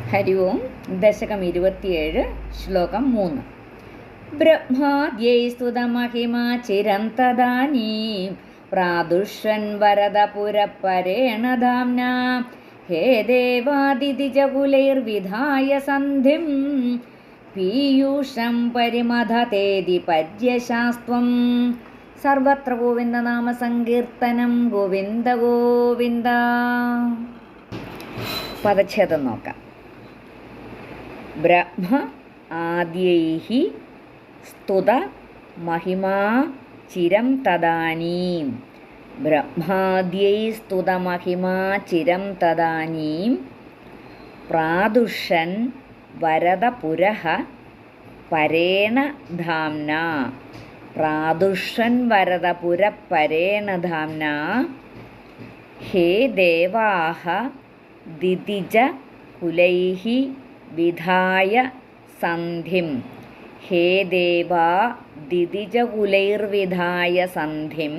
ഹരി ഓം. ദശകം 27, ശ്ലോകം 3. ബ്രഹ്മാദ്യൈ സ്തുതമഹിമാ ചിരം തദാനീം പ്രാദുഷ്യൻ വരദപുരപരേണ ധാംനാ ഹേ ദേവാദിതിജകുലൈർവിധായ സന്ധിം പീയൂഷം പരിമഥതേതി പര്യശാസ്ത്വം. സർവത്ര ഗോവിന്ദനാമ സങ്കീർത്തനം. ഗോവിന്ദ ഗോവിന്ദ. പദച്ഛേദം നോക്കാം. ബ്രഹ്മ ആദ്യൈഃ സ്തുത മഹിമാ ചിരം തദാനീം. ബ്രഹ്മാദ്യൈ സ്തുത മഹിമാ ചിരം തദാനീം പ്രാദുഷൻ വരദപുരഃ പരേണ ധാംനാ. പ്രാദുഷൻ വരദപുരപരേണ ധാംനാ ഹേ ദേവാഃ ദിതിജ കുലൈഃ വിധായ സന്ധിം. ഹേ ദേവാ ദിതിജകുലൈർവിധായ സന്ധിം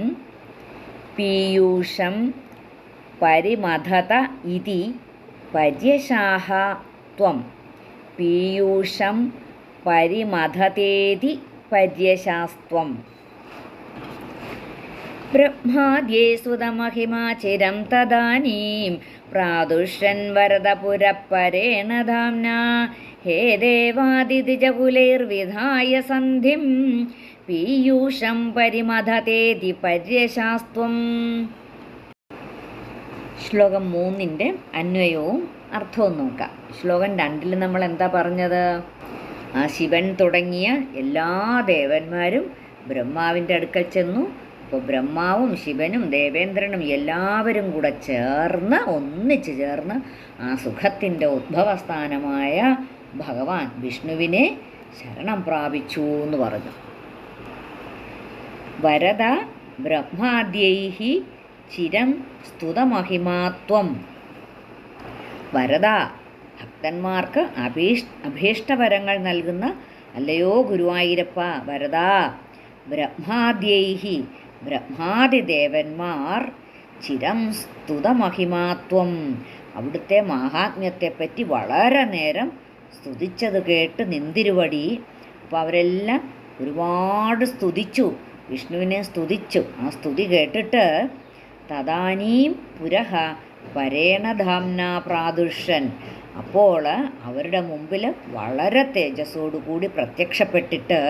പീയൂഷം പരിമഥത ഇതി പര്യശാഃ ത്വം. പീയൂഷം പരിമഥതേതി പര്യശാസ്ത്വം. ബ്രഹ്മാദ്യൈ സ്തുതമഹിമാ ചിരം തദാനീം പ്രാദുഷ്യൻ വരദപുരപരേണ ധാംനാ ഹേ ദേവാദിതിജകുലൈർവിധായ സന്ധിം പീയൂഷം പരിമഥതേതി പര്യശാസ്ത്വം. ശ്ലോകം 3 അന്വയവും അർത്ഥവും നോക്കാം. ശ്ലോകം 2 നമ്മൾ എന്താ പറഞ്ഞത്? ആ ശിവൻ തുടങ്ങിയ എല്ലാ ദേവന്മാരും ബ്രഹ്മാവിൻ്റെ അടുക്കൽ ചെന്നു. അപ്പോൾ ബ്രഹ്മാവും ശിവനും ദേവേന്ദ്രനും എല്ലാവരും കൂടെ ഒന്നിച്ചു ചേർന്ന് ആ സുഖത്തിൻ്റെ ഉദ്ഭവസ്ഥാനമായ ഭഗവാൻ വിഷ്ണുവിനെ ശരണം പ്രാപിച്ചു എന്ന് പറഞ്ഞു. വരദ ബ്രഹ്മാദ്യൈഃ ചിരം സ്തുതമഹിമാത്വം. വരദ, ഭക്തന്മാർക്ക് അഭീഷ്ടവരങ്ങൾ നൽകുന്ന അല്ലയോ ഗുരുവായൂരപ്പ വരദ. ബ്രഹ്മാദ്യൈഃ, ബ്രഹ്മാദിദേവന്മാർ ചിരം സ്തുതമഹിമാത്വം, അവിടുത്തെ മാഹാത്മ്യത്തെപ്പറ്റി വളരെ നേരം സ്തുതിച്ചത് കേട്ട് നിന്തിരുവടി. അപ്പോൾ അവരെല്ലാം ഒരുപാട് സ്തുതിച്ചു, വിഷ്ണുവിനെ സ്തുതിച്ചു. ആ സ്തുതി കേട്ടിട്ട് തദാനീം പുരഃ പരേണ ധാംനാ പ്രാദുഷ്യൻ, അപ്പോൾ അവരുടെ മുമ്പിൽ വളരെ തേജസ്സോടുകൂടി പ്രത്യക്ഷപ്പെട്ടിട്ട്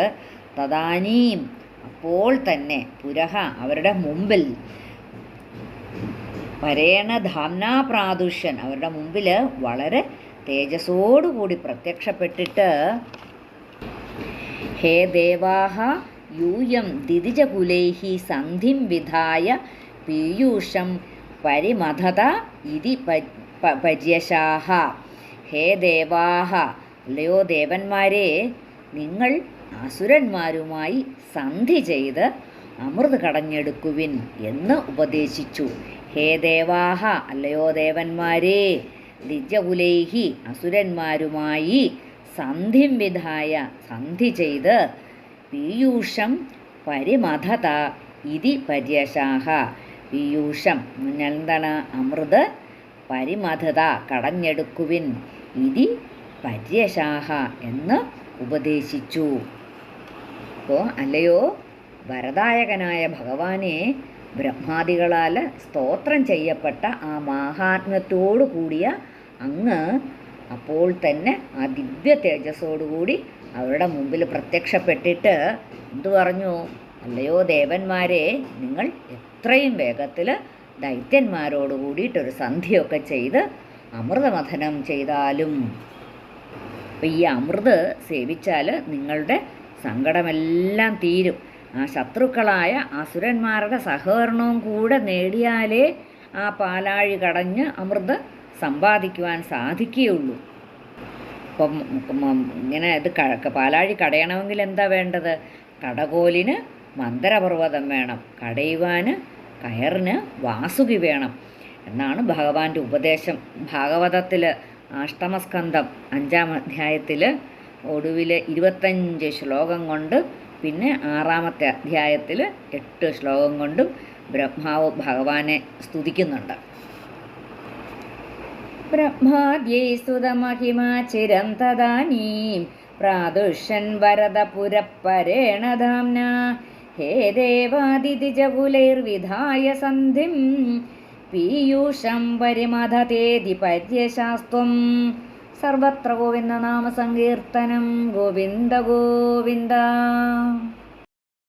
തദാനീം, അപ്പോൾ തന്നെ, പുരഃ അവരുടെ മുമ്പിൽ, പരേണ ധാംനാ പ്രാദുഷ്യൻ അവരുടെ മുമ്പിൽ വളരെ തേജസ്സോടുകൂടി പ്രത്യക്ഷപ്പെട്ടിട്ട് ഹേ ദേവാഃ യൂയം ദിതിജകുലൈഃ സന്ധിം വിധായ പീയൂഷം പരിമഥത ഇതി പര്യശാഃ. ഹേ ദേവാഃ, അല്ലയോ ദേവന്മാരെ, നിങ്ങൾ അസുരന്മാരുമായി സന്ധി ചെയ്ത് അമൃത് കടഞ്ഞെടുക്കുവിൻ എന്ന് ഉപദേശിച്ചു. ഹേ ദേവാഃ, അല്ലയോ ദേവന്മാരെ, ദിജകുലൈഃ അസുരന്മാരുമായി സന്ധിം വിധായ സന്ധി ചെയ്ത് പീയൂഷം പരിമഥത ഇതി പര്യശാഃ. പീയൂഷം എന്താണ്? അമൃത്. പരിമഥത കടഞ്ഞെടുക്കുവിൻ. ഇതി പര്യശാഃ എന്ന് ഉപദേശിച്ചു. അപ്പോൾ അല്ലയോ വരദായകനായ ഭഗവാനെ, ബ്രഹ്മാദികളാൽ സ്തോത്രം ചെയ്യപ്പെട്ട ആ മാഹാത്മ്യത്തോടു കൂടിയ അങ്ങ് അപ്പോൾ തന്നെ ആ ദിവ്യ തേജസ്സോടുകൂടി അവരുടെ മുമ്പിൽ പ്രത്യക്ഷപ്പെട്ടിട്ട് എന്തു പറഞ്ഞു? അല്ലയോ ദേവന്മാരെ, നിങ്ങൾ എത്രയും വേഗത്തിൽ ദൈത്യന്മാരോട് കൂടിയിട്ടൊരു സന്ധിയൊക്കെ ചെയ്ത് അമൃതമഥനം ചെയ്താലും, അപ്പോൾ ഈ അമൃത് സേവിച്ചാൽ നിങ്ങളുടെ സങ്കടമെല്ലാം തീരും. ആ ശത്രുക്കളായ അസുരന്മാരുടെ സഹകരണവും കൂടെ നേടിയാലേ ആ പാലാഴി കടഞ്ഞ് അമൃത് സമ്പാദിക്കുവാൻ സാധിക്കുകയുള്ളൂ. അപ്പം ഇങ്ങനെ ഇത് പാലാഴി കടയണമെങ്കിൽ എന്താ വേണ്ടത്? കടകോലിന് മന്ദരപർവ്വതം വേണം, കടയുവാന് കയറിന് വാസുകി വേണം എന്നാണ് ഭഗവാന്റെ ഉപദേശം. ഭാഗവതത്തിൽ അഷ്ടമസ്കന്ധം 5-ാം അധ്യായത്തിൽ ഒടുവിൽ 25 ശ്ലോകം കൊണ്ട്, പിന്നെ 6-ാമത്തെ അധ്യായത്തിൽ 8 ശ്ലോകം കൊണ്ടും ബ്രഹ്മാവ് ഭഗവാനെ സ്തുതിക്കുന്നുണ്ട്. ब्रह्माद्यै स्तुतमहिमा चिरं तदानीं प्रादुष्यन् वरदपुरःपरेण धाम्ना हे देवादितिजकुलैर्विधाय सन्धिं पीयूषं परिमथतेति पर्यशास्त्वं सर्वत्र गोविन्दनामसङ्कीर्तनं गोविन्द गोविन्द.